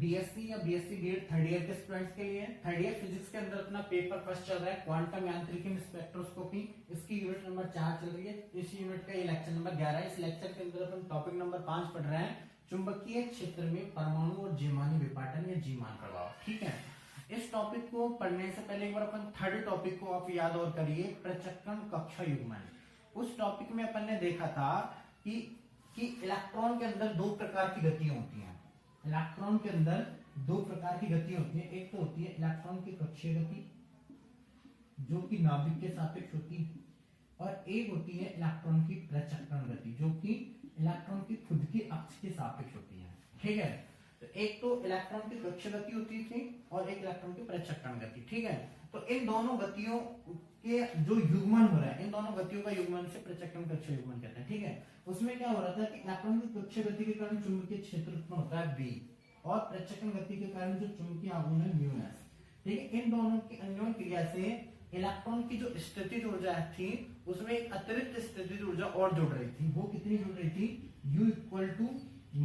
BSc या BSc BEd third year के students के लिए थर्ड ईयर फिजिक्स के अंदर अपना पेपर फर्स्ट चल रहा है क्वांटम यांत्रिकी में स्पेक्ट्रोस्कोपी। इसकी यूनिट नंबर 4 चल रही है। इस यूनिट का ये लेक्चर नंबर 11 है। इस लेक्चर के अंदर अपन टॉपिक नंबर 5 पढ़ रहे हैं, चुंबकीय क्षेत्र में परमाणु और जीवाणु विपाटन या जीवान प्रभाव। ठीक है, इस टॉपिक को पढ़ने से पहले एक बार अपन थर्ड टॉपिक को आप याद और करिए, प्रचक्रण कक्षा युग्मन। उस टॉपिक में अपन ने देखा था कि इलेक्ट्रॉन के अंदर दो प्रकार की गतियां होती हैं। इलेक्ट्रॉन के अंदर दो प्रकार की गति होती है। एक तो होती है इलेक्ट्रॉन की कक्षीय गति जो कि नाभिक के सापेक्ष होती है, और एक होती है इलेक्ट्रॉन की प्रचक्रण गति जो कि इलेक्ट्रॉन की खुद की अक्ष के सापेक्ष होती है। ठीक है, तो एक तो इलेक्ट्रॉन की कक्षीय गति होती थी और एक इलेक्ट्रॉन की प्रचक्रण गति। ठीक है, तो इन दोनों गतियों के जो युग्मन हो रहा है, इन दोनों गतियों का युग्मन से प्रचक्रण कक्षीय युग्मन कहते हैं। ठीक है, उसमें क्या हो रहा था कि इलेक्ट्रॉन की कक्षीय गति के कारण चुंबकीय क्षेत्र उत्पन्न होता है बी, और प्रचक्रण गति के कारण जो चुंबकीय आघूर्ण है म्यू एस। ठीक है, इन दोनों की अन्योन्य क्रिया से इलेक्ट्रॉन की जो स्थितिज ऊर्जा थी उसमें एक अतिरिक्त स्थितिज ऊर्जा और जुड़ रही थी। वो कितनी जुड़ रही थी? U equal to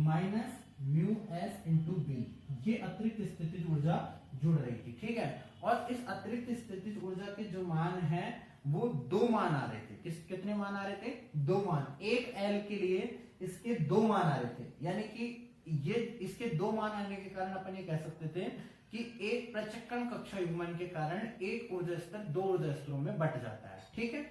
minus mu S into B. ये अतिरिक्त स्थितिज ऊर्जा जुड़ रही थी। ठीक है, और इस अतिरिक्त स्थितिज ऊर्जा के जो मान है वो दो मान आ रहे थे। कितने मान आ रहे थे? दो मान। एक एल के लिए इसके दो मान आ रहे थे, यानी कि ये इसके दो मान आने के कारण अपन ये कह सकते थे कि एक प्रचक्रण कक्षा युग्मन के कारण एक ऊर्जा स्तर दो ऊर्जा स्तरों में बट जाता है। ठीक है,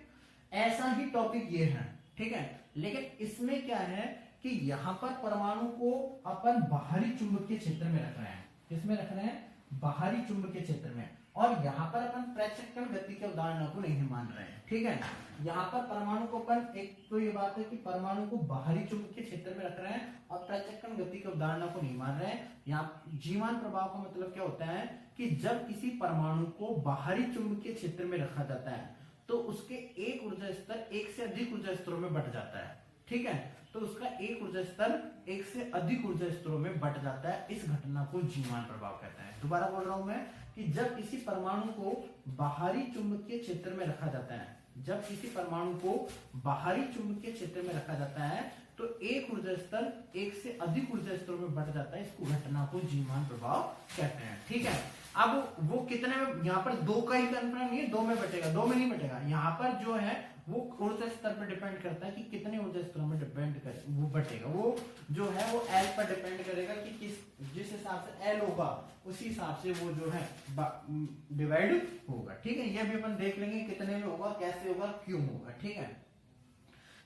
ऐसा ही टॉपिक ये है। ठीक है, लेकिन इसमें क्या है कि यहां पर परमाणु को अपन बाहरी चुंबकीय क्षेत्र में रख रहे हैं। किसमें रख रहे हैं? बाहरी चुंबकीय क्षेत्र में। और यहाँ पर अपन प्रचक्रण गति के उदाहरण को नहीं मान रहे हैं। ठीक है, यहाँ पर परमाणु को अपन, एक तो ये बात है कि परमाणु को बाहरी चुंबकीय क्षेत्र में रख रहे हैं और प्रचक्रण गति के उदाहरणों को नहीं मान रहे हैं। यहाँ जीवान प्रभाव का मतलब क्या होता है कि जब किसी परमाणु को बाहरी चुंबकीय क्षेत्र में रखा जाता है तो उसके एक ऊर्जा स्तर एक से अधिक ऊर्जा स्तरों में बट जाता है। ठीक है, तो उसका एक ऊर्जा स्तर एक से अधिक ऊर्जा स्तरों में बट जाता है। इस घटना को जीवान प्रभाव कहते हैं। दोबारा बोल रहा हूं मैं कि जब किसी परमाणु को बाहरी चुंबकीय क्षेत्र में रखा जाता है, जब किसी परमाणु को बाहरी चुंबकीय क्षेत्र में रखा जाता है तो एक ऊर्जा स्तर एक से अधिक ऊर्जा स्तरों में बढ़ जाता है। इसको घटना को जीवान प्रभाव कहते हैं। ठीक है, अब वो कितने में, यहाँ पर दो का ही कन्फर्म नहीं है, दो में बटेगा, दो में नहीं बटेगा। यहाँ पर जो है वो ऊर्जा स्तर पर डिपेंड करता है कि कितने ऊर्जा स्तरों में डिपेंड करे वो बटेगा। वो जो है वो एल पर डिपेंड करेगा कि जिस हिसाब से एल होगा उसी हिसाब से वो जो है डिवाइड होगा। ठीक है, ये भी अपन देख लेंगे कितने में होगा, कैसे होगा, क्यों होगा। ठीक है,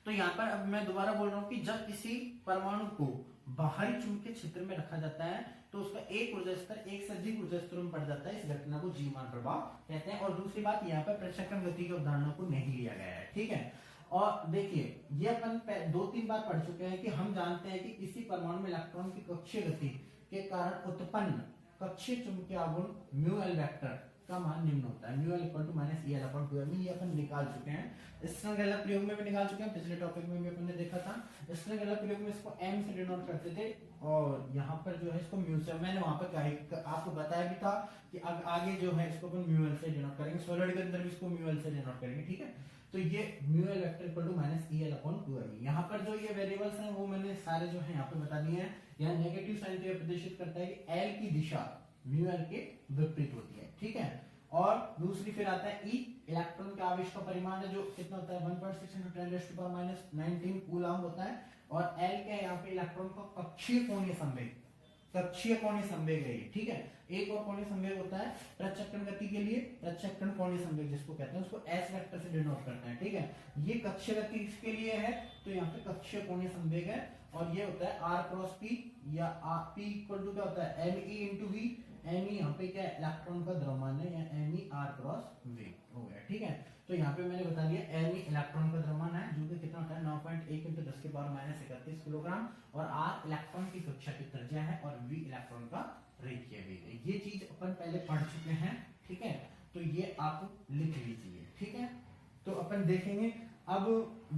तो यहाँ पर अब मैं दोबारा बोल रहा हूं कि जब किसी परमाणु को बाहरी चुंबकीय क्षेत्र में रखा जाता है तो उसका एक ऊर्जा स्तर एक से अधिक ऊर्जा स्तरों में बढ़ जाता है। इस घटना को जीवान प्रभाव कहते हैं। और दूसरी बात, यहाँ पर प्रचक्रण गति के उदाहरणों को नहीं लिया गया है। ठीक है, और देखिए ये अपन 2-3 बार पढ़ चुके हैं कि हम जानते हैं कि किसी परमाणु में इलेक्ट्रॉन की कक्षीय गति के कारण उत्पन्न कक्षीय चुंबकीय आघूर्ण म्यू एल वेक्टर का मान निम्न होता है। Mu L equal to minus E L upon 2m। ये अपन निकाल चुके हैं, स्ट्रिंग प्रयोग में भी निकाल चुके हैं, पिछले टॉपिक में भी अपन ने देखा था। स्ट्रिंग प्रयोग में इसको m से डिनोट करते थे और यहाँ पर जो है इसको म्यू से, मैंने वहां पर आपको बताया भी था कि आगे जो है इसको अपन म्यू एल से डिनोट करेंगे, सॉलिड के अंदर भी इसको म्यू एल से डिनोट करेंगे। ठीक है, तो ये mu L vector equal to minus E L upon 2m। यहाँ पर जो ये वेरिएबल्स हैं वो मैंने सारे जो है यहाँ पे बता दिए हैं। यहाँ नेगेटिव साइन तो ये प्रदर्शित करता है कि एल की दिशा म्यू एल के विपरीत होती है। ठीक है, और दूसरी फिर आता है ई, इलेक्ट्रॉन के आवेश का परिमाण है जो कितना होता है 1.6 × 10⁻⁹ कूलम होता है। और एल के यहाँ पे इलेक्ट्रॉन का कक्षीय कोणीय संवेग, कक्षीय कोणीय संवेग है। ठीक है, एक और कोणीय संवेग होता है प्रचक्रण गति के लिए, प्रचक्रण कोणीय संवेग जिसको कहते हैं, उसको एस वेक्टर से डिनोट करते हैं। ठीक है, ये कक्षीय गति इसके लिए है तो यहाँ पे कक्षीय कोणीय संवेग है। और ये होता है r क्रॉस p या p इक्वल टू क्या होता है me इंटू v। me यहाँ पे क्या है, इलेक्ट्रॉन का द्रव्यमान है, या me r क्रॉस v हो गया। ठीक है, तो यहाँ पे मैंने बता दिया me इलेक्ट्रॉन का द्रव्यमान है जो कि कितना होता है 9.1 × 10⁻31 किलोग्राम, और r इलेक्ट्रॉन की कक्षा की त्रिज्या है और v इलेक्ट्रॉन का रेखीय वेग है। ये चीज अपन पहले पढ़ चुके हैं। ठीक है, तो ये आप लिख लीजिए। ठीक है, तो अपन देखेंगे अब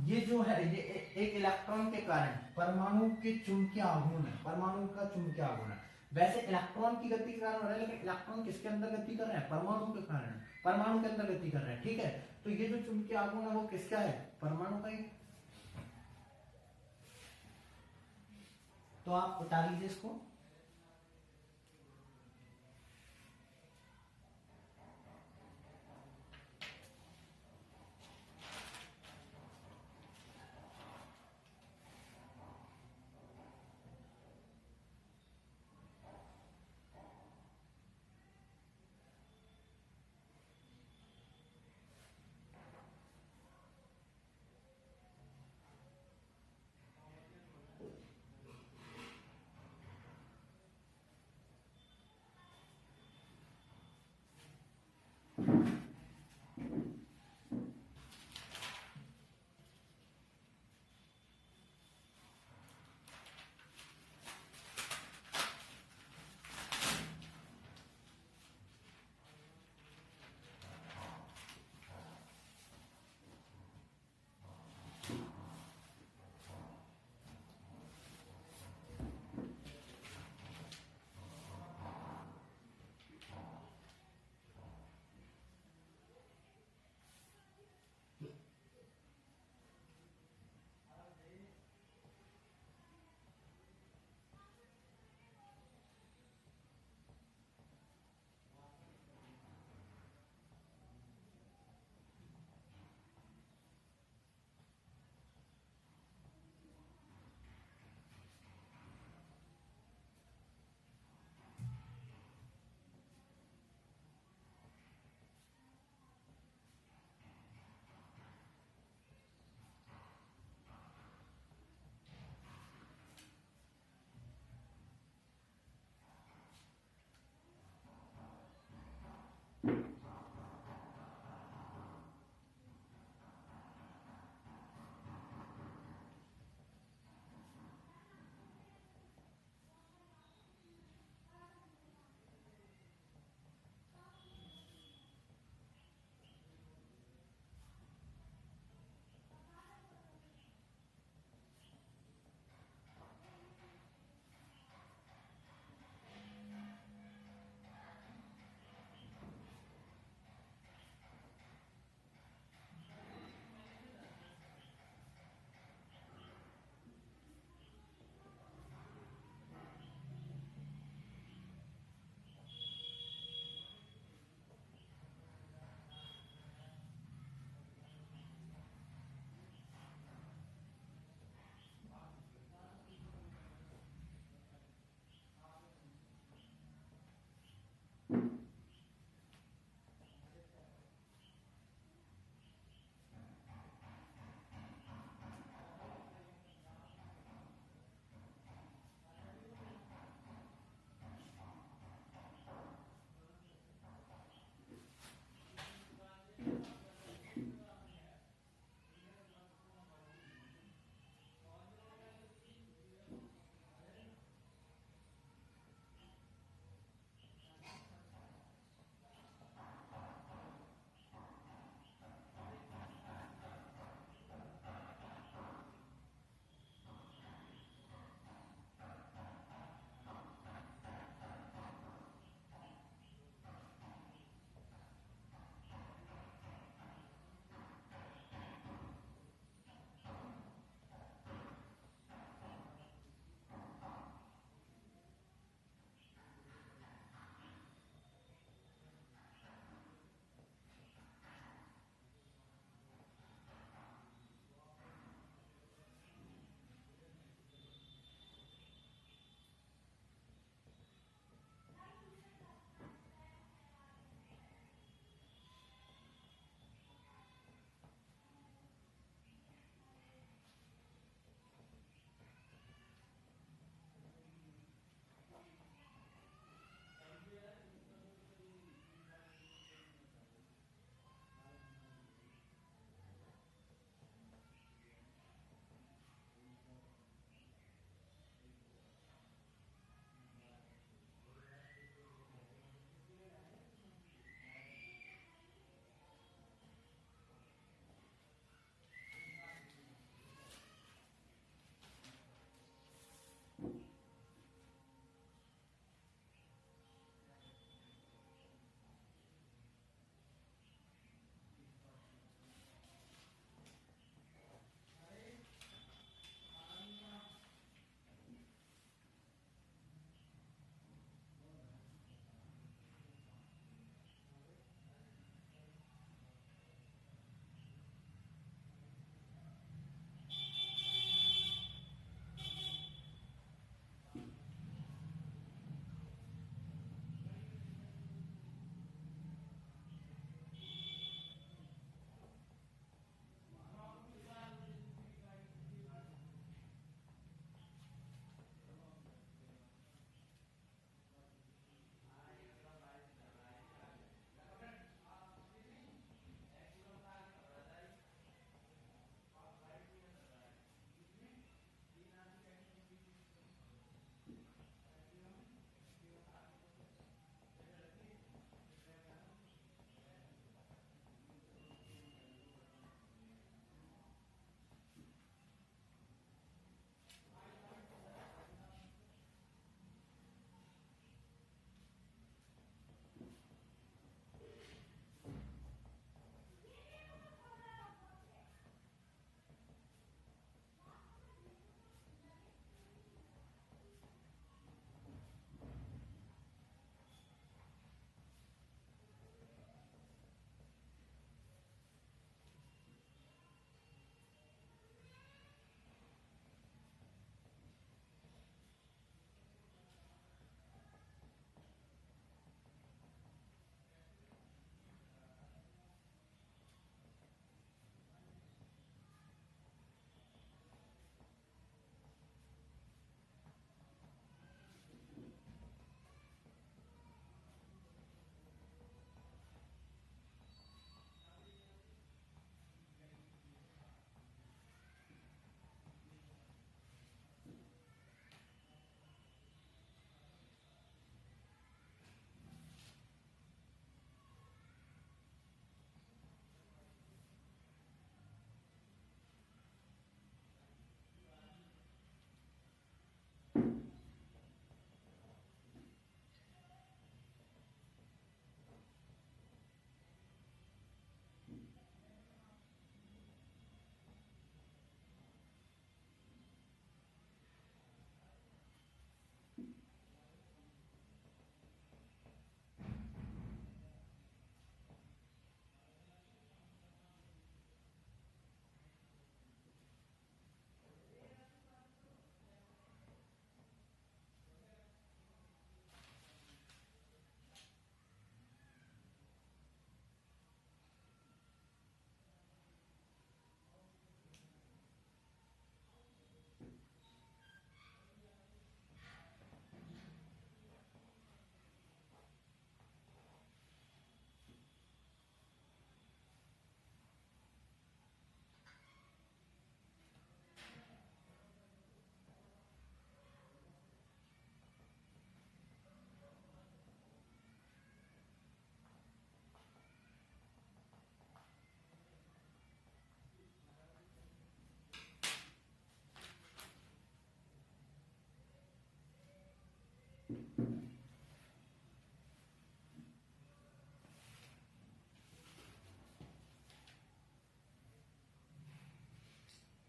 ये जो है ये एक इलेक्ट्रॉन के कारण परमाणु के चुंबकीय आघूर्ण है, परमाणु का चुंबकीय आघूर्ण है। वैसे इलेक्ट्रॉन की गति के कारण हो रहा है, लेकिन इलेक्ट्रॉन किसके अंदर गति कर रहा है? परमाणु के कारण, परमाणु के अंदर गति कर रहा है। ठीक है, तो ये जो चुंबकीय आघूर्ण है वो किसका है? परमाणु का ही। तो आप बता लीजिए इसको।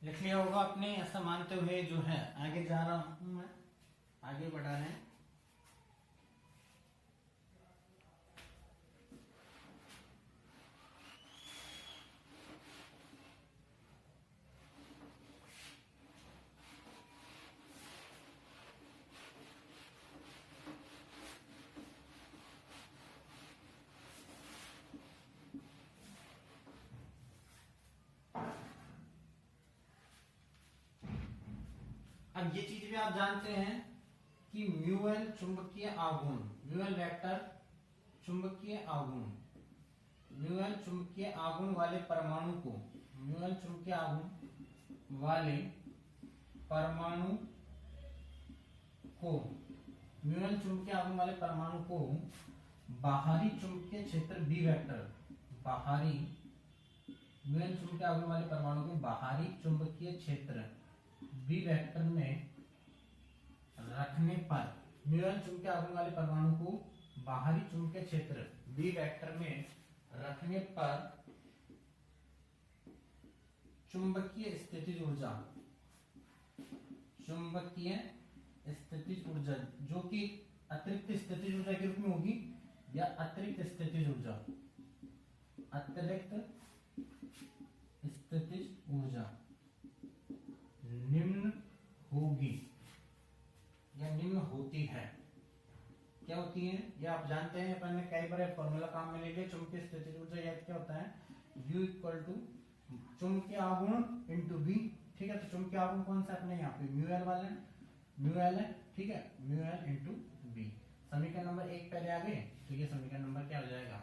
लिख लिया होगा आपने। ऐसा मानते हुए जो है आगे जा रहा हूं मैं, आगे बढ़ा रहे हैं। अब ये चीज भी आप जानते हैं कि म्यूएल चुंबकीय आघूर्ण, म्यूएल वेक्टर चुंबकीय आघूर्ण, म्यूएल चुंबकीय आघूर्ण वाले परमाणु को, म्यूएल चुंबकीय आघूर्ण वाले परमाणु को, म्यूएल चुंबकीय आघूर्ण वाले परमाणु को बाहरी चुंबकीय क्षेत्र बी वेक्टर, बाहरी म्यूएल चुंबकीय आघूर्ण वाले परमाणु के बाहरी चुंबकीय क्षेत्र बी वेक्टर में रखने पर, म्यूएल चुंबकीय आघूर्ण वाले परमाणु को बाहरी चुंबकीय क्षेत्र बी वेक्टर में रखने पर चुंबकीय स्थितिज ऊर्जा, चुंबकीय स्थितिज ऊर्जा जो कि अतिरिक्त स्थितिज ऊर्जा के रूप में होगी या अतिरिक्त स्थितिज ऊर्जा, अतिरिक्त स्थितिज ऊर्जा निम्न होगी या निम्न होती है। क्या होती है ये आप जानते हैं, अपन ने कई बार फॉर्मूला काम में ले लिया। चुंबकीय स्थितिज ऊर्जा याद क्या होता है, U इक्वल टू चुंबकीय आघूर्ण इंटू बी। ठीक है, तो चुंबकीय आघूर्ण कौन सा अपने यहाँ पे म्यूएल वाला है, म्यूएल है। ठीक है, म्यूएल इंटू बी। समीकरण नंबर 1 पहले आ गए, तो ये समीकरण नंबर क्या हो जाएगा,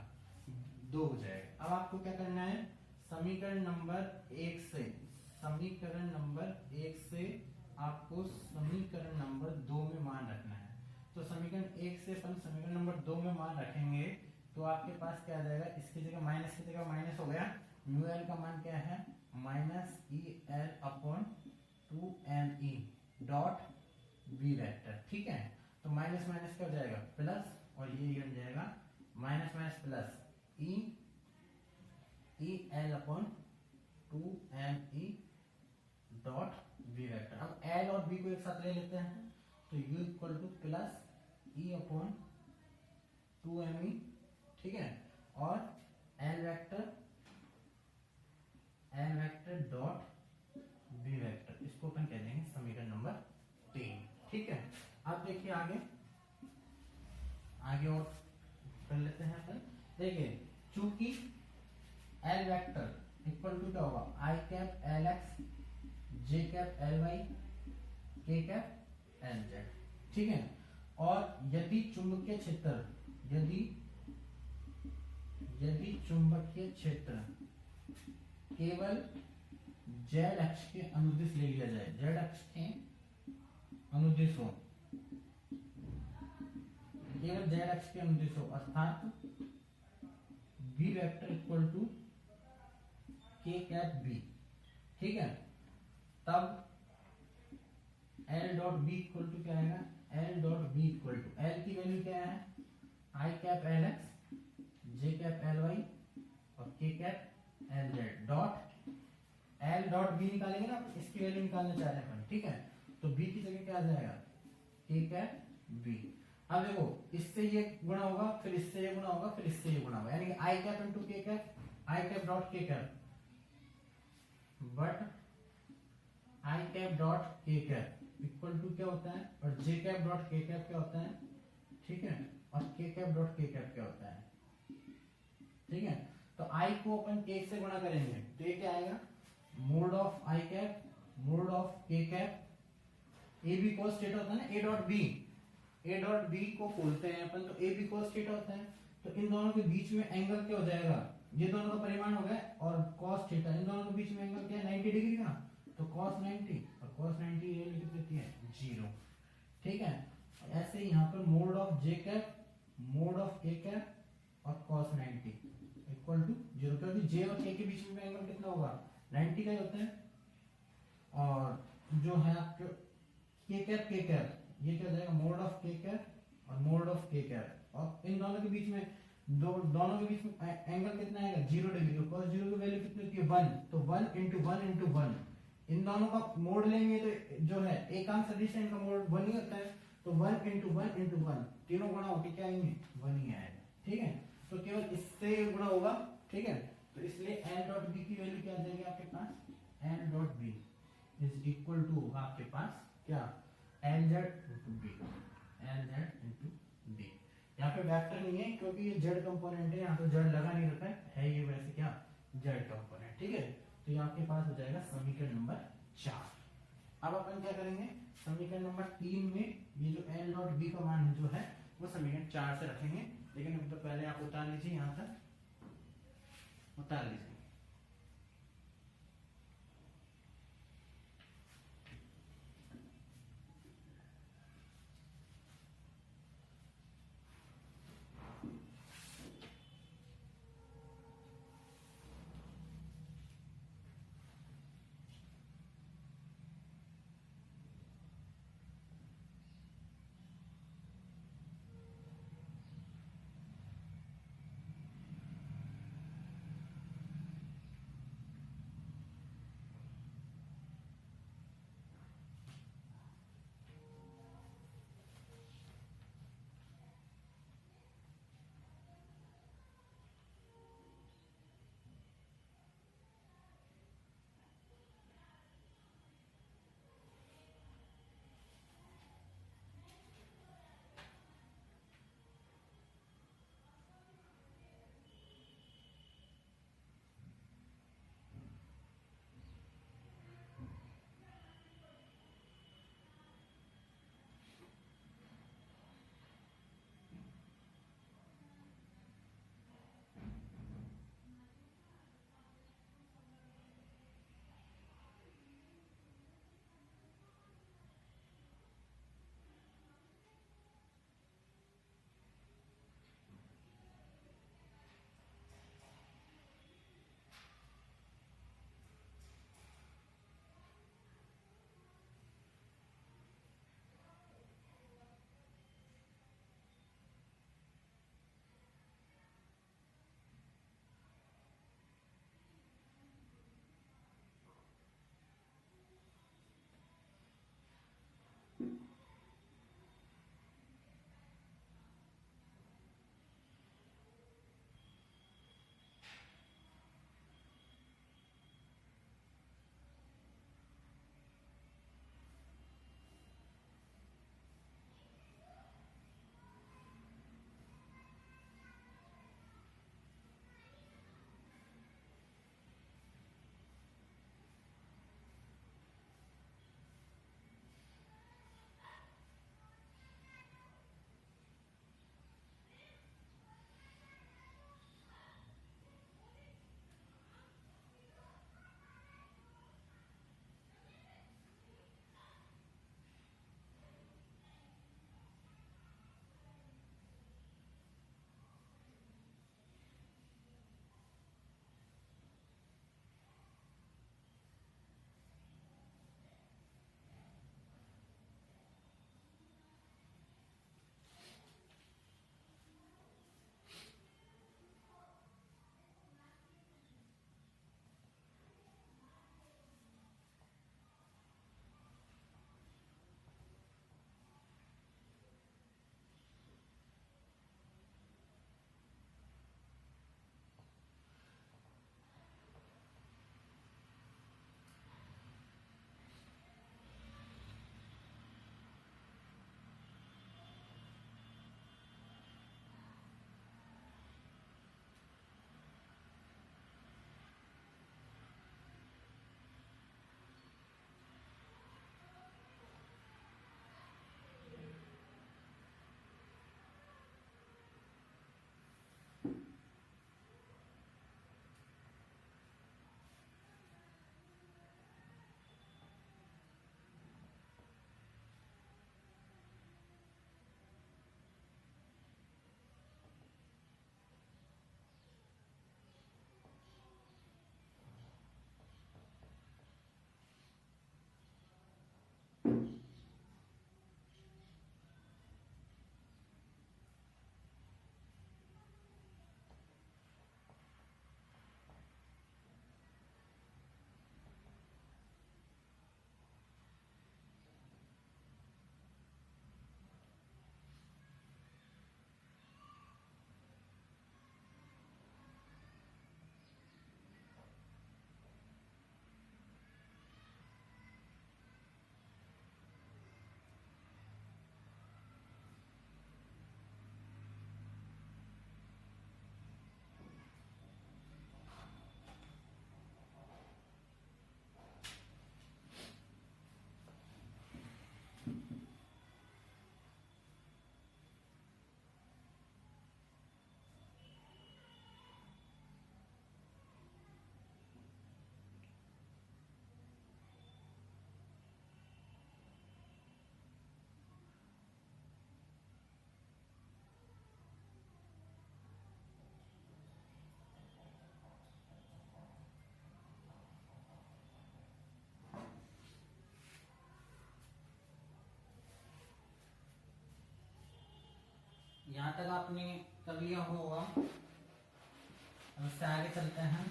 2 हो जाएगा। अब आपको क्या करना है, समीकरण नंबर 1 से, समीकरण नंबर 1 से आपको समीकरण नंबर 2 में मान रखना है। तो समीकरण 1 से अपन समीकरण नंबर 2 में मान रखेंगे तो आपके पास क्या आ जाएगा, इसकी जगह माइनस की जगह माइनस हो गया। म्यू एल का मान क्या है, minus E L upon 2me dot B vector. ठीक है, तो माइनस माइनस क्या हो जाएगा, प्लस, और ये बन जाएगा minus minus plus E L upon 2me dot B vector. अब एल और बी को एक साथ ले लेते हैं, तो u equal to plus E upon 2me। ठीक है, और L vector dot B vector, इसको अपन कह देंगे समीकरण नंबर 3। ठीक है, अब देखिए आगे और कर लेते हैं अपन। देखिए, चूंकि एल वेक्टर इक्वल टू क्या होगा, आई cap L X, J cap L Y, के कैप एल जेड। ठीक है, और यदि चुंबकीय क्षेत्र, यदि चुंबकीय क्षेत्र केवल जेड अक्ष के अनुदिश ले लिया जाए, जेड अक्ष के अनुदिश हो, केवल जेड अक्ष के अनुदिश हो, अर्थात B vector equal to K cap B. ठीक है, तब L dot B equal to क्या आएगा, L dot B equal to, L की वैल्यू क्या है, I cap L X, J cap L Y और K cap L Z dot L dot B निकालेंगे ना, इसकी वैल्यू निकालना चाह रहे हैं अपन। ठीक है, तो बी की जगह क्या आ जाएगा, के कैप बी। अब देखो, इससे ये गुणा होगा, फिर इससे ये गुणा होगा, फिर इससे ये गुणा होगा, यानी कि आई कैप इंटू के कैप, आई कैप डॉट के cap, but I cap dot के कैप इक्वल टू क्या होता है, और जे कैप डॉट के कैप क्या होता है। ठीक है, और के कैप डॉट के कैप क्या होता है। ठीक है, तो आई को अपन के से गुणा करेंगे, तो ये क्या आएगा, mode of I cap mode of K cap, A B cos theta होता है ना, ए डॉट बी को खोलते हैं अपन, तो ए बी cos थीटा होता है। तो इन दोनों के बीच में एंगल क्या हो जाएगा, ये दोनों का परिमाण हो गया, और cos थीटा, इन दोनों के बीच में एंगल क्या है, 90 डिग्री का, तो cos 90, और cos 90 ये लिख देती है 0। ठीक है, ऐसे ही यहाँ पर mode of J cap mode of K cap और cos 90 इक्वल टू 0, क्योंकि जे और के बीच में एंगल कितना होगा, 90 का ही होता है। और जो है आपके के कैप ये क्या हो जाएगा, मोड ऑफ के कैप और मोड ऑफ के कैप, और इन दोनों के बीच में दोनों के बीच में एंगल कितना आएगा, 0 डिग्री। cos 0 की वैल्यू कितनी होती है, 1, तो 1 इंटू 1 इंटू 1 इन दोनों का मोड लेंगे तो जो है एकांक सदिश है इनका मोड 1 ही होता है, तो 1 इंटू 1 इंटू 1 तीनों गुणा होके क्या आएंगे 1 ही आएगा। ठीक है, तो केवल इससे गुणा होगा। ठीक है, तो इसलिए एल डॉट बी की वैल्यू क्या आ जाएगी आपके पास, L dot B is equal to होगा आपके पास क्या, L Z into B, L Z into B. यहाँ पे वेक्टर नहीं है क्योंकि ये जेड कंपोनेंट है, यहाँ तो जेड लगा नहीं रखा है ये वैसे क्या जेड कंपोनेंट। ठीक है, तो ये आपके पास हो जाएगा समीकरण नंबर 4। अब अपन क्या करेंगे, समीकरण नंबर 3 में ये जो एल डॉट बी का मान जो है वो समीकरण 4 से रखेंगे, लेकिन अब तो पहले आप उतार लीजिए, यहाँ तक उतार लीजिए। यहाँ तक आपने कर लिया होगा। अब इससे आगे चलते हैं।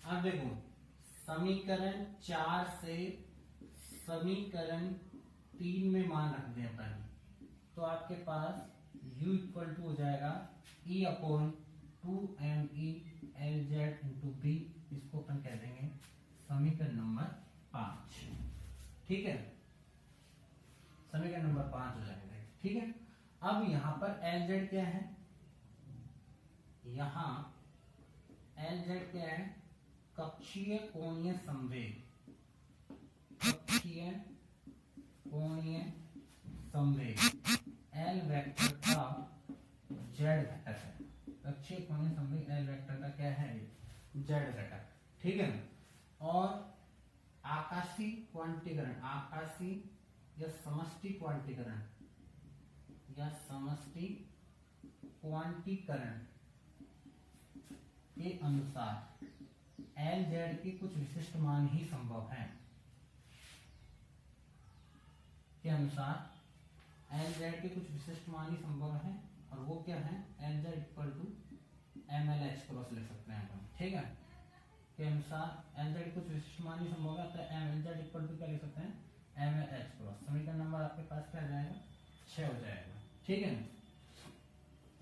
अब देखो समीकरण 4 से समीकरण 3 में मान रख दें अपन, तो आपके पास u इक्वल टू हो जाएगा e upon 2me LZ into B, इसको अपन कह देंगे समीकरण नंबर 5। ठीक है, समीकरण नंबर 5 हो जाएगा। ठीक है, अब यहाँ पर LZ क्या है, यहाँ LZ क्या है, कक्षीय कोणीय संवेग, कक्षीय कोणीय संवेग L वेक्टर का z घटक है। कक्षीय कोणीय संवेग L वेक्टर का क्या है, z घटक। ठीक है, और आकाशीय क्वांटीकरण, आकाशीय या समष्टि क्वांटीकरण या समष्टि क्वांटीकरण के अनुसार LZ के कुछ विशिष्ट मान ही संभव हैं, के अनुसार LZ के कुछ विशिष्ट मान ही संभव हैं, और वो क्या है, LZ equal to MLH cross लिख सकते हैं अपन। ठीक है, के अनुसार LZ के कुछ विशिष्ट मान ही संभव है, तो LZ इक्वल टू क्या लिख सकते हैं, MLH क्रॉस। समीकरण नंबर आपके पास क्या आ जाएगा, 6 हो जाएगा। ठीक है,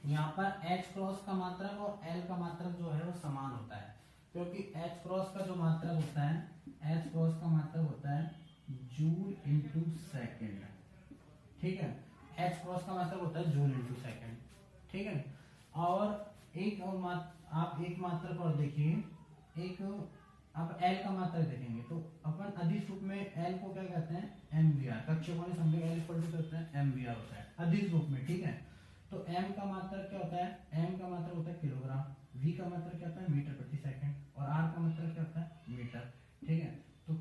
यहाँ पर H क्रॉस का मात्रक और L का मात्रक जो है वो समान होता है, क्योंकि H क्रॉस का जो मात्रक होता है, H क्रॉस का मात्रक होता है जूल इंटू सेकेंड। ठीक है, H क्रॉस का मात्रक होता है जूल इंटू सेकेंड। ठीक है, और एक और आप एक मात्रक और देखिए, एक आप L का मात्रक देखेंगे तो अपन अदिश रूप में L को क्या कहते हैं, MVR, कक्षीय कोणीय संवेग L इक्वल टू करते हैं MVR होता है अदिश रूप में। ठीक है, तो M का मात्रक क्या होता है, M का मात्रक होता है किलोग्राम, V का मात्रक क्या होता है, मीटर प्रति सेकंड, और R का मात्रक क्या होता है, मीटर। ठीक है, तो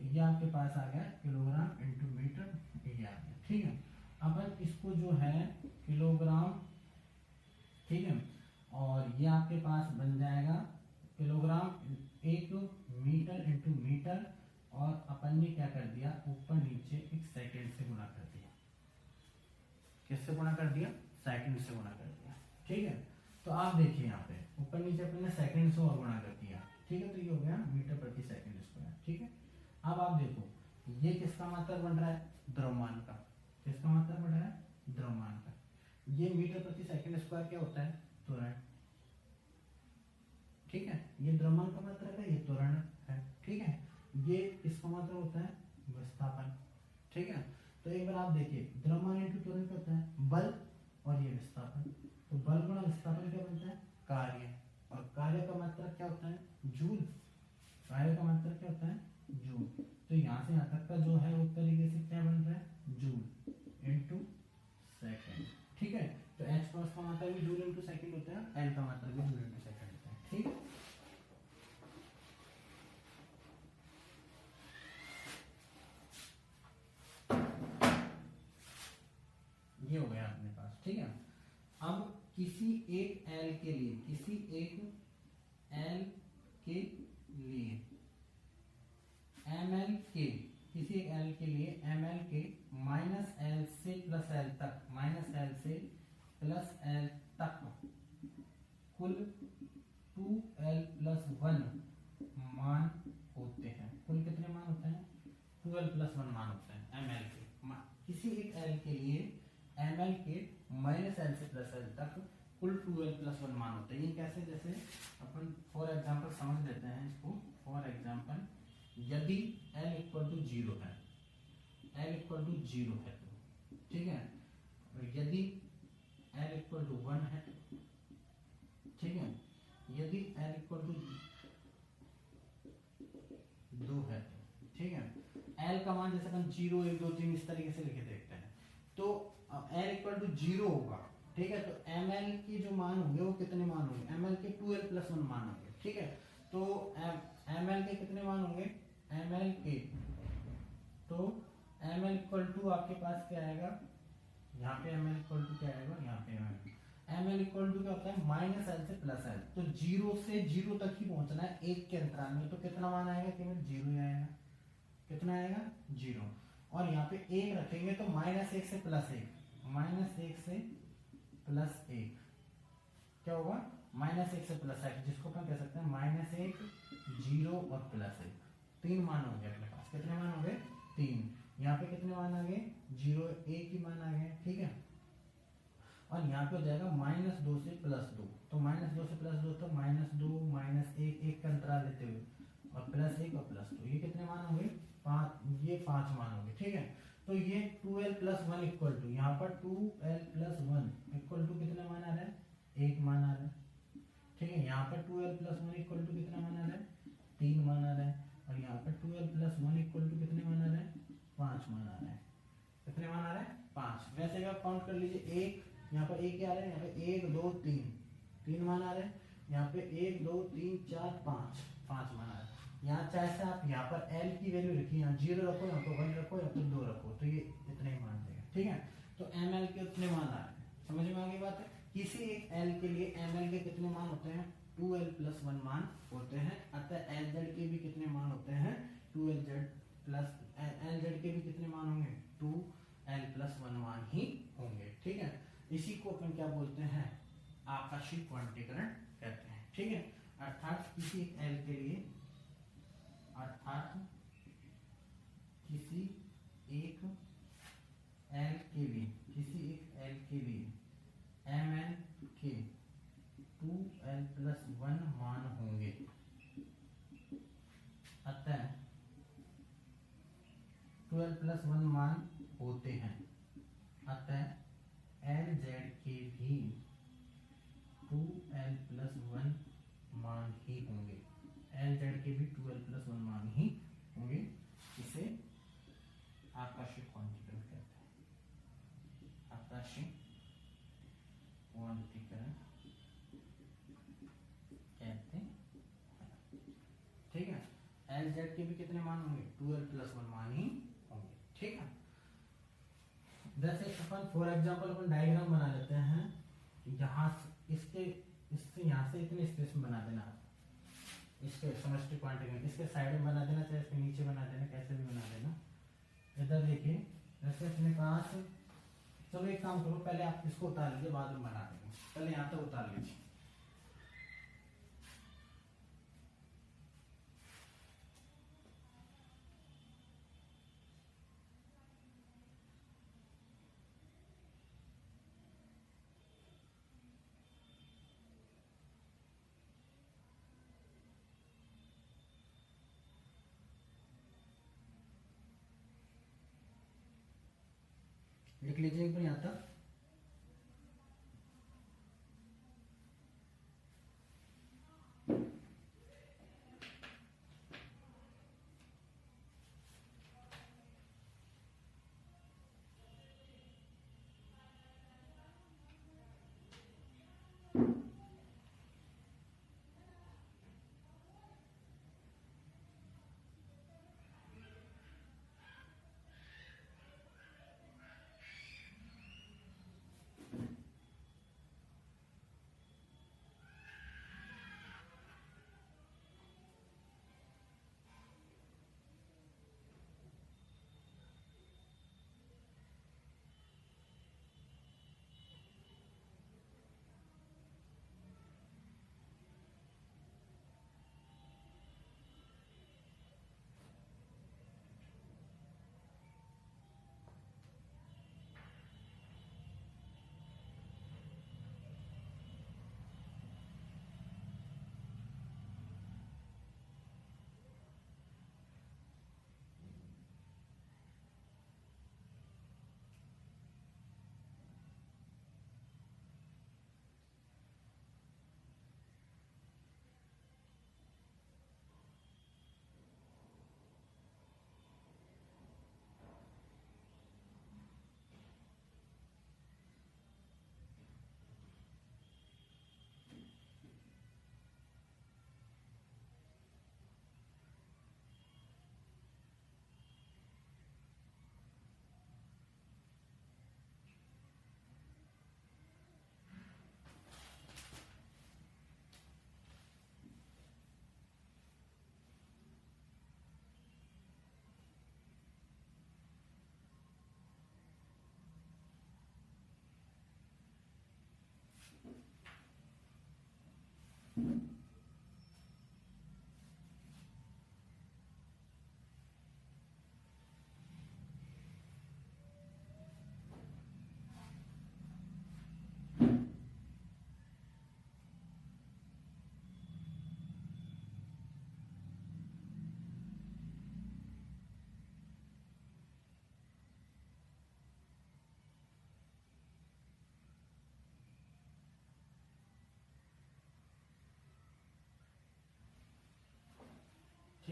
ये आपके पास आ गया किलोग्राम इंटू मीटर, ये आ गया। ठीक है, अपन इसको जो है किलोग्राम, ठीक है, और ये आपके पास बन जाएगा किलोग्राम 1 मीटर इंटू मीटर, और अपन ने क्या कर दिया, ऊपर नीचे एक सेकंड से गुणा कर दिया। किससे गुणा कर दिया, सेकंड से गुणा कर दिया। ठीक है, तो आप देखिए यहाँ पे ऊपर नीचे अपन ने सेकंड से और गुणा कर दिया। ठीक है, तो ये हो गया मीटर प्रति सेकंड स्क्वायर। ठीक है, अब आप देखो ये किसका मात्रक बन रहा है, द्रव्यमान का। किसका मात्रक बन रहा है, द्रव्यमान का। ये मीटर प्रति सेकंड स्क्वायर क्या होता है, त्वरण। ठीक है, ये द्रव्यमान का मात्रक है, ये त्वरण है। ठीक है, ये इसका मात्रक होता है विस्थापन। ठीक है, तो एक बार आप देखिए द्रव्यमान इंटू त्वरण क्या होता है, बल, और ये विस्थापन। तो बल गुणा विस्थापन क्या बनता है, कार्य, और कार्य का मात्रक क्या होता है, जूल। कार्य का मात्रक क्या होता है, जूल। तो यहाँ से यहाँ तक का जो है उस तरीके से क्या बन रहा है, जूल इंटू सेकेंड। ठीक है, तो H क्रॉस का मात्रक भी जूल इंटू सेकेंड होता है, L का मात्रक भी जूल इंटू सेकेंड होता है। ठीक है, ये हो गया अपने पास। ठीक है, अब किसी एक L के लिए, किसी एक L के लिए ML के, किसी एक L के लिए ML के माइनस L से प्लस L तक, माइनस L से प्लस L तक कुल 2L प्लस 1 मान होते हैं। कुल कितने मान होते हैं, 2L प्लस 1 मान होते हैं ML के। किसी एक L के लिए ML के माइनस L से प्लस L तक कुल 2L प्लस 1 मान होते हैं। ये कैसे, जैसे अपन फॉर एग्जांपल समझ लेते हैं इसको। फॉर एग्जांपल यदि L इक्वल टू 0 है, L इक्वल टू 0 है तो, ठीक है, और यदि L इक्वल टू 1 है, ठीक है, यदि L इक्वल टू 2 है तो, ठीक है, L का मान जैसे अपन 0 1 2 3 इस तरीके से लिखे देखते हैं। तो L इक्वल टू 0 होगा, ठीक है, तो ML के जो मान होंगे वो कितने मान होंगे, ML के 2L प्लस 1 मान होंगे। ठीक है, तो ML के कितने मान होंगे, ML के, तो ML इक्वल टू आपके पास क्या आएगा, यहाँ पे ML इक्वल टू क्या आएगा, यहाँ पे एम एल इक्वल टू क्या होता है माइनस एल से प्लस एल, तो जीरो से जीरो तक ही पहुंचना है एक के अंतराल में, तो कितना मान आएगा, केवल जीरो ही आएगा, कितना आएगा जीरो, और यहाँ पे एक रखेंगे तो माइनस एक से प्लस एक, माइनस एक से प्लस एक क्या होगा, माइनस एक से प्लस एक, जिसको अपन कह सकते हैं माइनस एक, जीरो और प्लस एक, तीन मान हो गए अपने पास, कितने मान हो गए तीन, यहाँ पे कितने मान आ गए, जीरो एक ही मान आ गए, ठीक है, और यहाँ पे हो जाएगा माइनस दो से प्लस दो, तो माइनस दो से प्लस दो तो माइनस दो माइनस एक, एक का अंतराल लेते हुए, और प्लस एक और प्लस दो, ये कितने मान होंगे पांच, ये पांच मान होंगे, ठीक है, तो ये 2l plus one equal to, यहाँ पर 2l plus one equal to कितना मान आ रहा है, एक मान आ रहा है, ठीक है, यहाँ पर 2l plus one equal to कितना मान आ रहा है, तीन मान आ रहा है, और यहाँ पर 2l plus one equal to कितने मान आ रहा है, पांच मान आ रहा है, कितने मान आ रहा है पांच, वैसे भी आप काउंट कर लीजिए, एक यहाँ पर एक क्या आ रहा है, यहाँ पे एक दो तीन, तीन मान आ रहे हैं, यहाँ पे एक दो तीन चार पांच, पांच मान आ रहा है, यहाँ चाहे से आप यहाँ पर l की वैल्यू रखिए, यहाँ जीरो रखो, यहाँ पर वन रखो, यहाँ पर दो रखो, तो ये इतने ही मान देगा, ठीक है, तो ml के उतने मान आ रहे हैं, समझ में आ गई बात है, किसी एक l के लिए ml के कितने मान होते हैं 2l प्लस वन मान होते हैं, अतः lz के भी कितने मान होते हैं 2lz प्लस lz के भी कितने मान होंगे 2l प्लस वन मान ही होंगे, ठीक है, इसी को अपन क्या बोलते हैं आकाशीय क्वांटीकरण कहते हैं, ठीक है, अर्थात किसी एक l के लिए, अर्थात किसी एक l के लिए, किसी एक l के लिए mn के 2l प्लस वन मान होंगे, अतः 2l प्लस वन मान होते हैं, अतः lz के भी 2l प्लस वन मान ही होंगे, lz के भी 2l प्लस वन मान ही होंगे, इसे आकाशीय क्वांटीकरण कहते हैं, आकाशीय क्वांटीकरण कहते हैं, ठीक है, lz के भी कितने मान होंगे 2l प्लस वन मान ही होंगे, ठीक है, जैसे अपन फॉर एग्जांपल अपन डायग्राम बना लेते हैं, यहाँ इसके इससे यहाँ से इतने स्पेस में बना देना, आप इसके समष्टि क्वांटीकरण इसके साइड में बना देना, चाहे इसके नीचे बना देना, कैसे भी बना देना, इधर देखिए जैसे अपने पास, चलो एक काम करो, पहले आप इसको उतार लीजिए, बाद में बना देंगे, पहले यहाँ तक उतार लीजिए, लिख लीजिए एक बार यहाँ तक,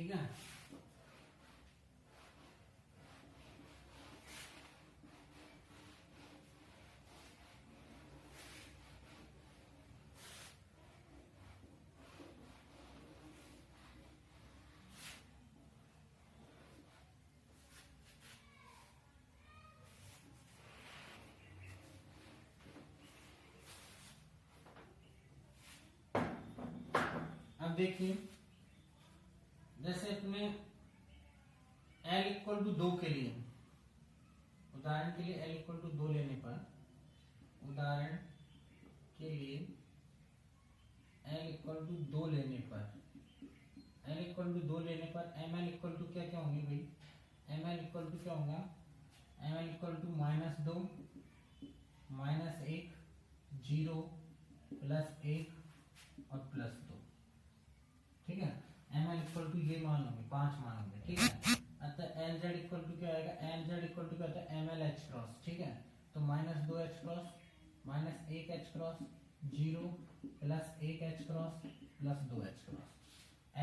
ठीक है। अब देखिए जैसे अपने L इक्वल टू 2 के लिए, उदाहरण के लिए L इक्वल टू 2 लेने पर, उदाहरण के लिए L इक्वल टू 2 लेने पर, L इक्वल टू 2 लेने पर ML इक्वल टू क्या क्या होंगे भाई, ML इक्वल टू क्या होगा, ML इक्वल टू -2 -1 0 +1 और +2, ठीक है। ML इक्वल टू ये मान होंगे, 5 मान होंगे, ठीक है। अतः LZ इक्वल टू क्या आएगा, LZ इक्वल टू क्या होता है ML H क्रॉस, ठीक है। तो -2 H cross -1 H cross 0 +1 H cross +2 H cross,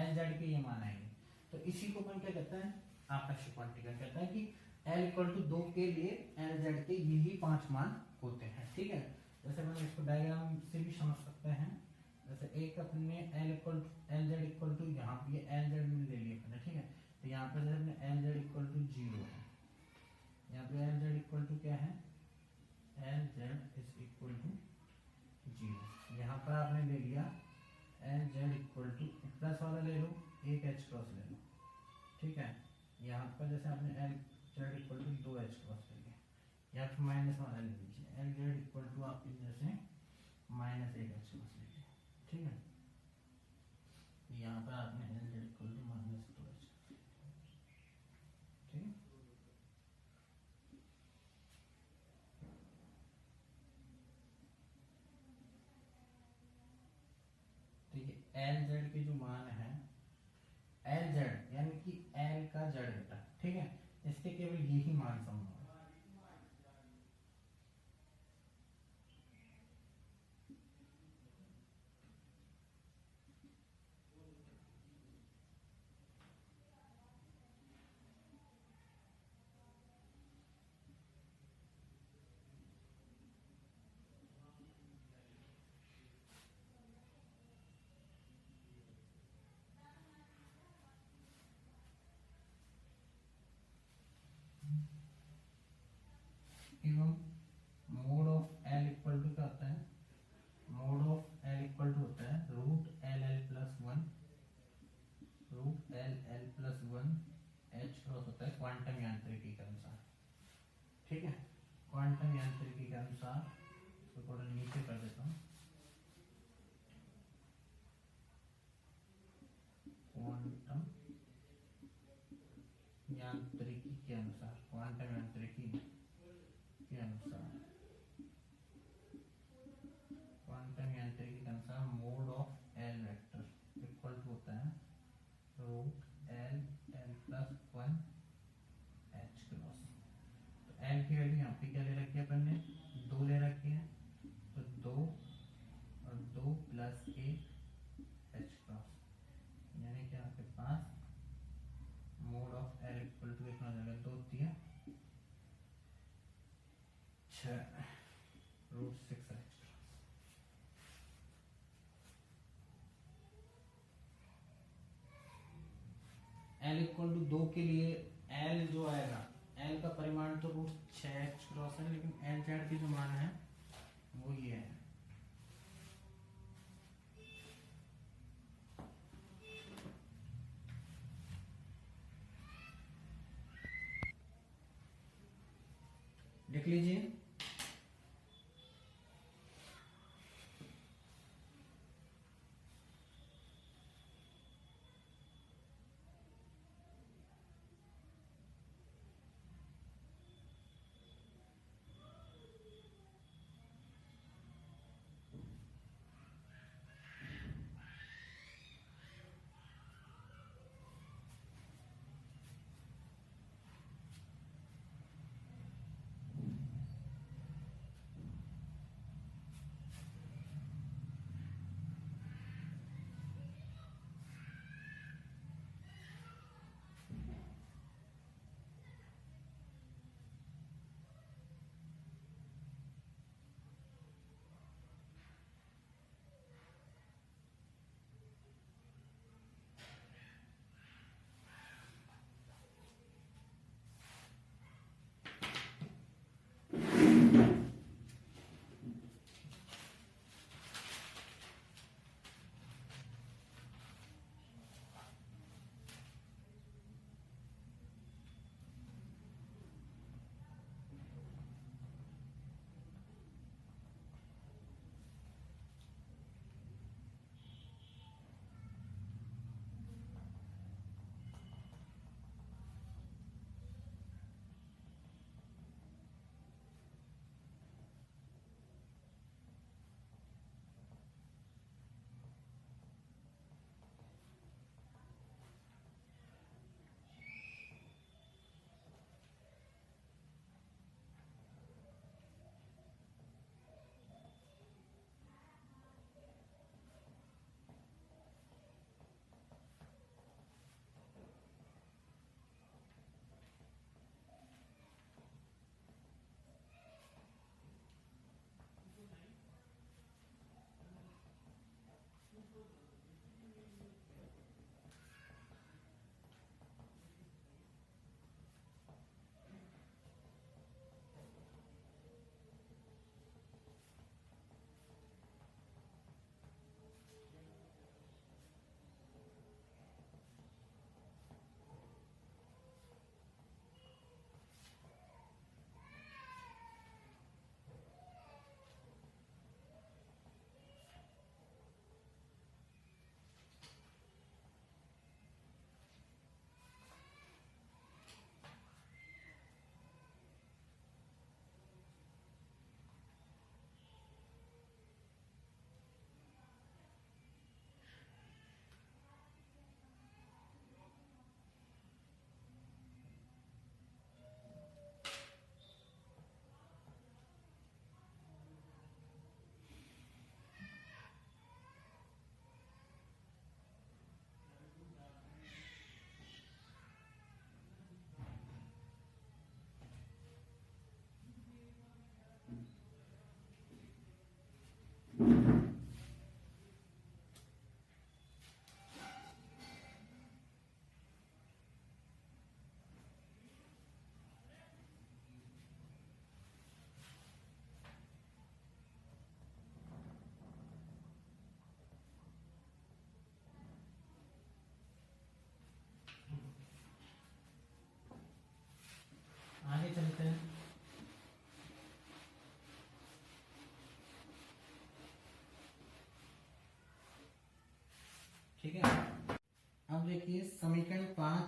LZ के ये मान आएंगे। तो इसी को अपन क्या कहते हैं, आकर्षक क्वांटिकन कहता है कि L इक्वल टू 2 के लिए LZ के यही 5 मान होते हैं, ठीक है। जैसे हम इसको डायग्राम से भी समझ सकते हैं। जैसे एक अपने LZ इक्वल टू यहाँ पे LZ में ले लिया अपने, ठीक है। तो यहाँ पर जैसे अपने LZ इक्वल टू 0 है, यहाँ पे LZ इक्वल टू क्या है, LZ इज इक्वल टू 0। यहाँ पर आपने ले लिया LZ इक्वल टू प्लस वाला ले लो, 1 H क्रॉस ले लो, ठीक है। यहाँ पर जैसे आपने LZ equal to 2 H cross ले लिया, यहाँ पर माइनस वाला ले लीजिए, LZ इक्वल टू आप जैसे -1 H क्रॉस ले लिया, ठीक है। यहाँ पर आपने LZ इक्वल टू -2 H, ठीक है। ठीक है, LZ के जो मान है, LZ यानी कि L का Z घटक, ठीक है, इसके केवल यही मान संभव है। एवं mod of L equal to क्या होता है, mod of L equal to होता है √LL+1 H क्रॉस होता है क्वांटम यांत्रिकी के अनुसार, ठीक है। क्वांटम यांत्रिकी के अनुसार इसको थोड़ा नीचे कर देता हूँ, क्वांटम यांत्रिकी के अनुसार, क्वांटम यांत्रिकी के अनुसार, क्वांटम यांत्रिकी के अनुसार mod of L vector equal to होता है √LL+1 H क्रॉस। तो L की वैल्यू यहाँ पे क्या ले रखी है अपन ने, 2 ले रखी है, तो 2 और 2 +1 H क्रॉस, यानी कि आपके पास mode of L equal to कितना हो जाएगा, 2 3 6 √6 H cross. L equal to 2 के लिए L जो आएगा, L का परिमाण तो √6 H क्रॉस है, लेकिन LZ की जो मान है वो ये है। लिख लीजिए,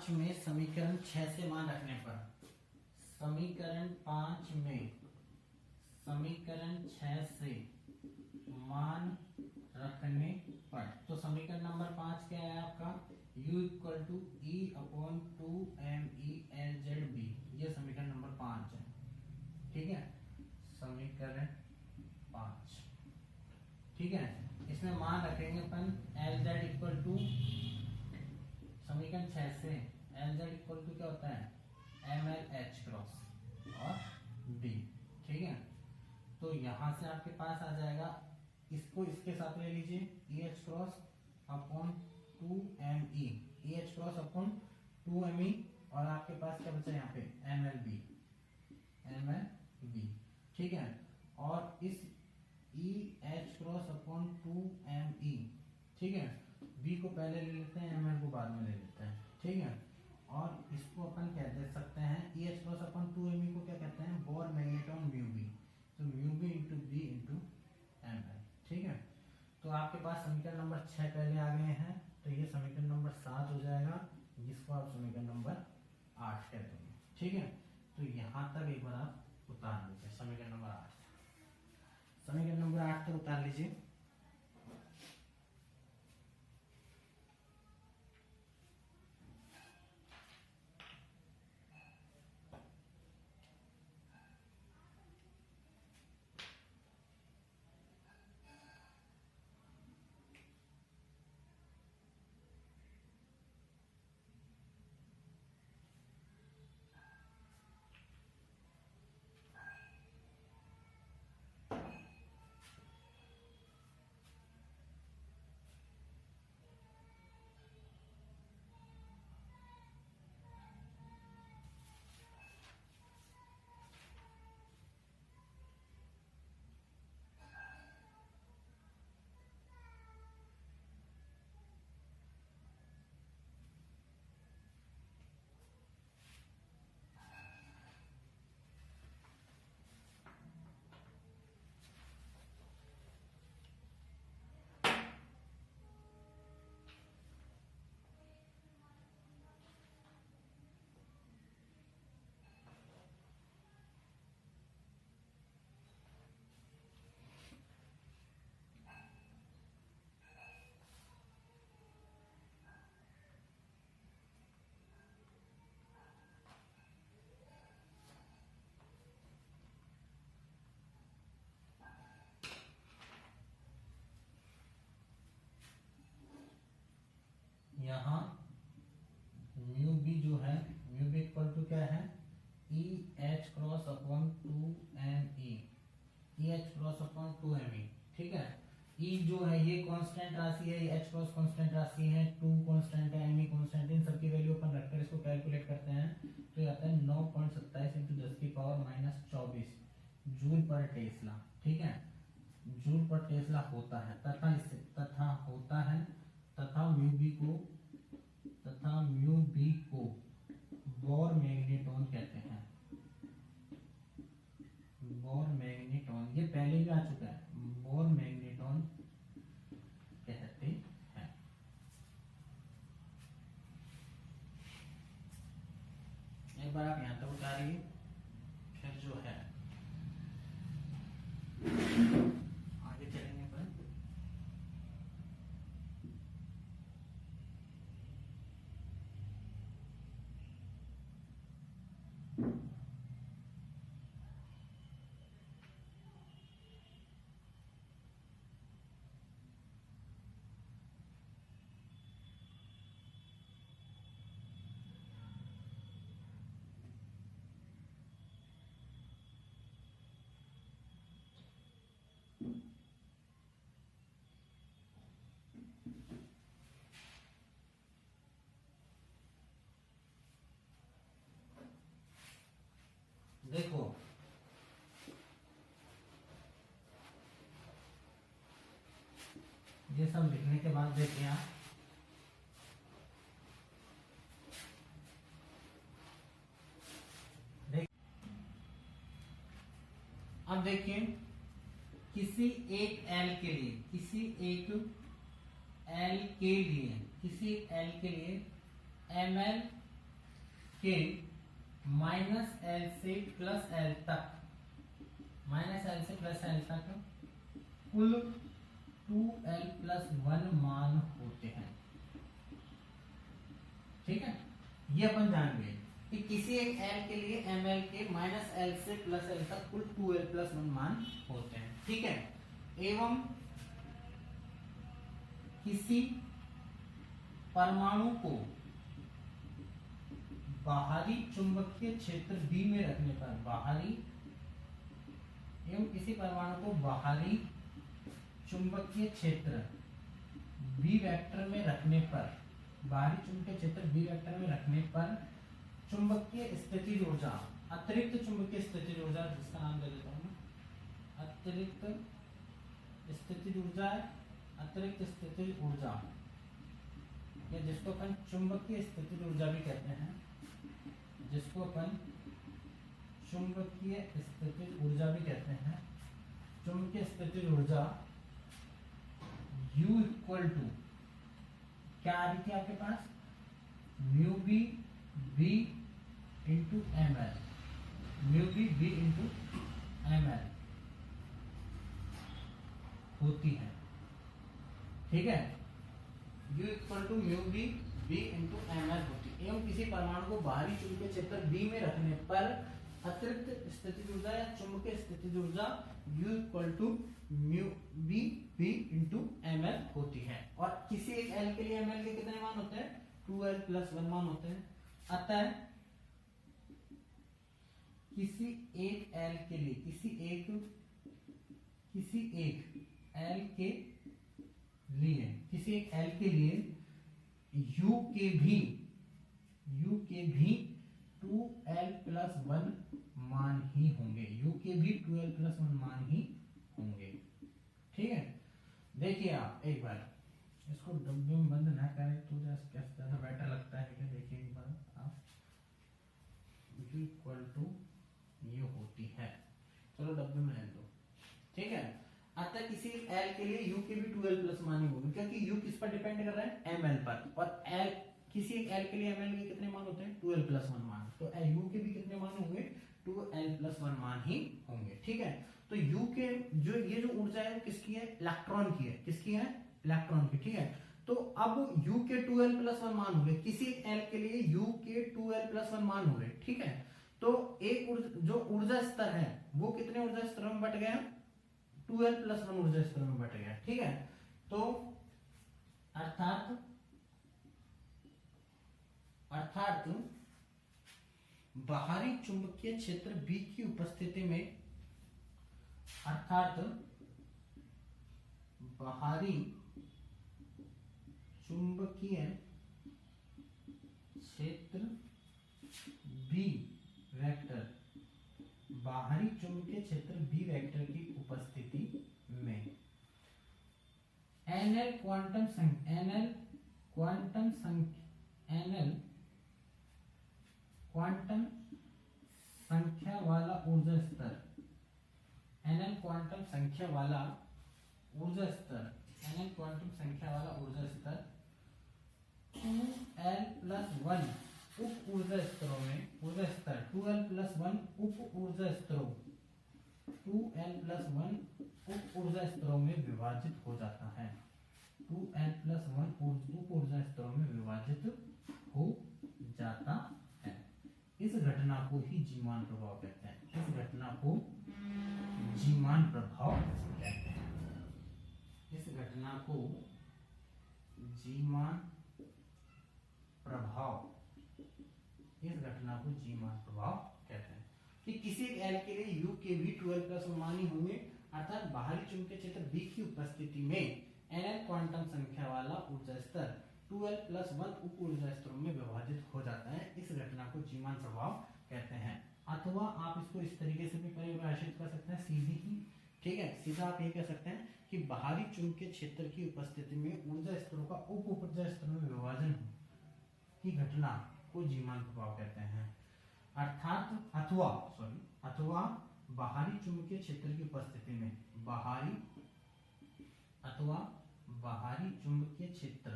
5 में समीकरण 6 से मान रखने पर, समीकरण 5 में समीकरण 6 से मान रखने पर, तो समीकरण नंबर 5 क्या है आपका, u equal to E upon 2me/LZB, ये समीकरण नंबर 5 है। ठीक है, समीकरण 5, ठीक है। इसमें मान रखेंगे अपन LZ इक्वल टू, समीकरण 6 से LZ इक्वल टू क्या होता है, MLH क्रॉस और D। ठीक है, तो यहां से आपके पास आ जाएगा, इसको इसके साथ ले लीजिए, EH cross upon 2ME, EH cross upon 2ME, और आपके पास क्या बचा यहाँ पे, MLB। ठीक है, और इस EH क्रॉस अपॉन 2ME, ठीक है, B को पहले ले लेते हैं, ML को बाद में ले लेते हैं। ठीक है, और इसको अपन क्या दे सकते हैं, EH क्रॉस अपॉन 2ME को क्या कहते हैं, बोर मैग्नेटॉन म्यू बी, तो mu B into B into ML। ठीक है, तो आपके पास समीकरण नंबर 6 पहले आ गए हैं, तो ये समीकरण नंबर 7 हो जाएगा, जिसको आप समीकरण नंबर 8 कहते हैं। ठीक है, तो यहाँ तक एक बार आप उतार लीजिए, समीकरण नंबर 8, समीकरण नंबर 8 तक उतार लीजिए। यहाँ म्यू बी जो है, म्यू बी इक्वल टू क्या है, EH cross upon 2ME, EH cross upon 2ME। ठीक है, E जो है ये कांस्टेंट राशि है, H क्रॉस कांस्टेंट राशि है, 2 कांस्टेंट है, ME कांस्टेंट, इन सब की वैल्यू अपन रखकर इसको कैलकुलेट करते हैं, तो ये आता है 9.27 × 10 की पावर -24 जूल पर टेस्ला। ठीक है, जूल पर टेस्ला होता है, तथा इससे तथा होता है, तथा म्यू बी को बोर मैग्नेटॉन कहते हैं, बोर मैग्नेटॉन, ये पहले भी आ चुका है, बोर मैग्नेटॉन कहते हैं। एक बार आप यहां तक उतारिए, फिर जो है आगे चलेंगे अपन। देखो ये सब लिखने के बाद देखिए आप, अब देखिए किसी एक L के लिए, किसी एक L के लिए, किसी L के लिए ML के माइनस एल से प्लस एल तक, माइनस एल से प्लस एल तक कुल 2l+1 मान होते हैं। ठीक है, ये अपन जान गए कि किसी एक l के लिए ml के माइनस एल से प्लस एल तक कुल 2l+1 मान होते हैं। ठीक है, एवं किसी परमाणु को बाहरी चुंबकीय क्षेत्र B में रखने पर, बाहरी एवं किसी परमाणु को बाहरी चुंबकीय क्षेत्र B वेक्टर में रखने पर, बाहरी चुंबकीय क्षेत्र B वेक्टर में रखने पर चुंबकीय स्थितिज ऊर्जा, अतिरिक्त चुंबकीय स्थितिज ऊर्जा, जिसका नाम दे देता हूं मैं अतिरिक्त स्थितिज ऊर्जा, अतिरिक्त स्थितिज ऊर्जा, या जिसको अपन चुंबकीय स्थितिज ऊर्जा भी कहते हैं, जिसको अपन चुंबकीय स्थितिज ऊर्जा भी कहते हैं। चुंबकीय स्थितिज ऊर्जा U इक्वल टू क्या आ रही थी आपके पास, mu B B into M L, mu B B into M L होती है। ठीक है, U equal to mu B B into M L होती है। एवं किसी परमाणु को बाहरी चुंबकीय क्षेत्र B में रखने पर अतिरिक्त स्थितिज ऊर्जा या चुंबकीय स्थितिज ऊर्जा U equal to mu B B into M L होती है। और किसी एक L के लिए ml के कितने मान होते हैं, 2l+1 मान होते हैं। अतः किसी एक L के लिए, किसी एक L के लिए, किसी एक L के लिए U के भी 2l+1 मान ही होंगे, U के भी 2l+1 मान ही होंगे। ठीक है, देखिए आप एक बार इसको डब्बे में बंद ना करें तो ज्यादा बेटर लगता है। क्या देखिए एक बार आप, U इक्वल टू ये होती है, चलो डब्बे में रहने दो। ठीक है, अतः किसी L के लिए U के भी 2l+ मान ही होंगे, क्योंकि U किस पर डिपेंड कर रहा है, ml पर, और L किसी एक L के लिए ml के कितने मान होते हैं, 2l+1 मान, तो U के भी कितने मान होंगे, 2l+1 मान ही होंगे। ठीक है, तो U के जो ये जो ऊर्जा है वो किसकी है, इलेक्ट्रॉन की है, किसकी है, इलेक्ट्रॉन की। ठीक है, तो अब U के 2l+1 मान हो गए, किसी एक L के लिए U के 2l+1 मान हो गए। ठीक है, तो एक जो ऊर्जा स्तर है वो कितने ऊर्जा स्तरों में बट गया, 2l+1 ऊर्जा स्तरों में बट गया। ठीक है, तो अर्थात बाहरी चुंबकीय क्षेत्र B की उपस्थिति में, अर्थात बाहरी चुंबकीय क्षेत्र B वेक्टर, बाहरी चुंबकीय क्षेत्र B वेक्टर की उपस्थिति में NL क्वांटम संख्या वाला ऊर्जा स्तर, NL क्वांटम संख्या वाला ऊर्जा स्तर, NL क्वांटम संख्या वाला ऊर्जा स्तर 2l+1 उप ऊर्जा स्तरों में, ऊर्जा स्तर 2l+1 उप ऊर्जा स्तरों, 2l+1 उप ऊर्जा स्तरों में विभाजित हो जाता है, 2l+1 उप ऊर्जा स्तरों में विभाजित हो जाता है। इस घटना को ही जीमान प्रभाव कहते हैं, इस घटना को जीमान प्रभाव कहते हैं, इस घटना को जीमान प्रभाव, इस घटना को जीमान प्रभाव कहते हैं। कि किसी एक L के लिए U के भी 2l+1 मान ही होंगे, अर्थात बाहरी चुंबकीय क्षेत्र B की उपस्थिति में NL क्वांटम संख्या वाला ऊर्जा स्तर 2l+1 उप ऊर्जा स्तरों में विभाजित हो जाता है। इस घटना को जीमान प्रभाव कहते हैं। अथवा आप इसको इस तरीके से भी परिभाषित कर सकते हैं, सीधी ही। ठीक है, सीधा आप ये कह सकते हैं कि बाहरी चुंबकीय क्षेत्र की उपस्थिति में ऊर्जा स्तरों का उप ऊर्जा स्तरों में विभाजन की घटना को जीमान प्रभाव कहते हैं। अर्थात अथवा बाहरी चुंबकीय क्षेत्र की उपस्थिति में, बाहरी चुंबकीय क्षेत्र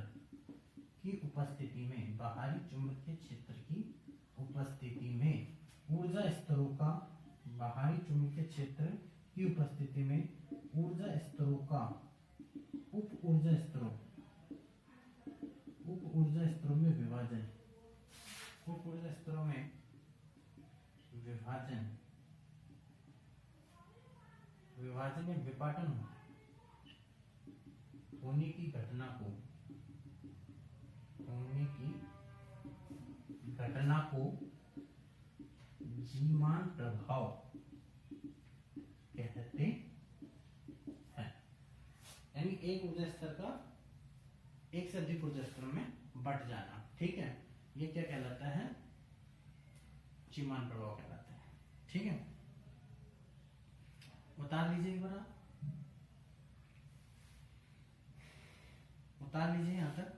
की उपस्थिति में, बाहरी चुंबकीय क्षेत्र की उपस्थिति में ऊर्जा स्तरों का बाहरी चुंबकीय क्षेत्र की उपस्थिति में ऊर्जा स्तरों का उप ऊर्जा स्तरों में विभाजन, उप ऊर्जा स्तरों में विभाजन या विपाटन होने की घटना को जीमान प्रभाव कहते हैं। यानी एक ऊर्जा स्तर का एक से अधिक ऊर्जा स्तरों में बट जाना, ठीक है, ये क्या कहलाता है? जीमान प्रभाव कहलाता है, ठीक है। उतार लीजिए एक बार, आप उतार लीजिए यहां तक।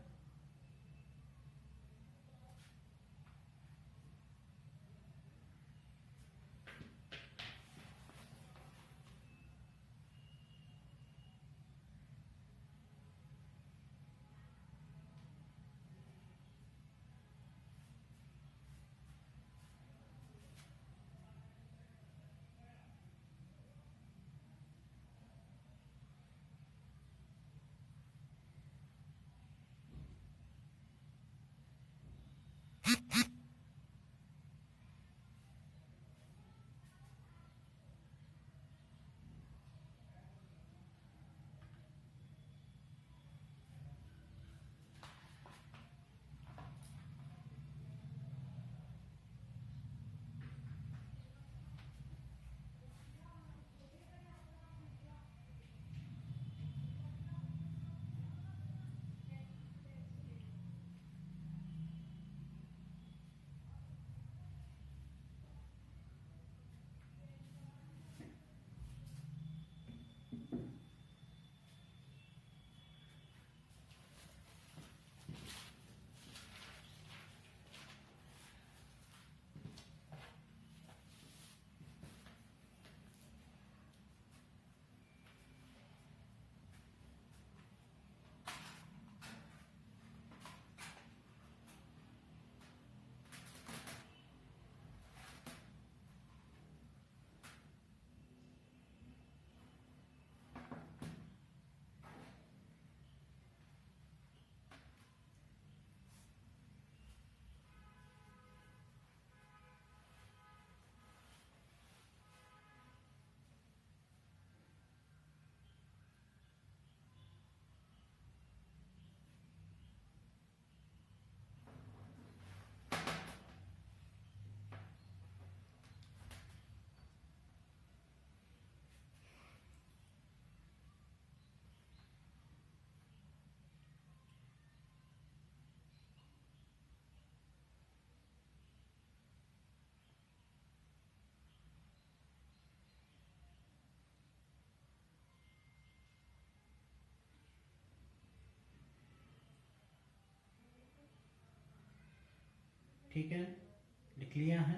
ठीक है, लिख लिया है।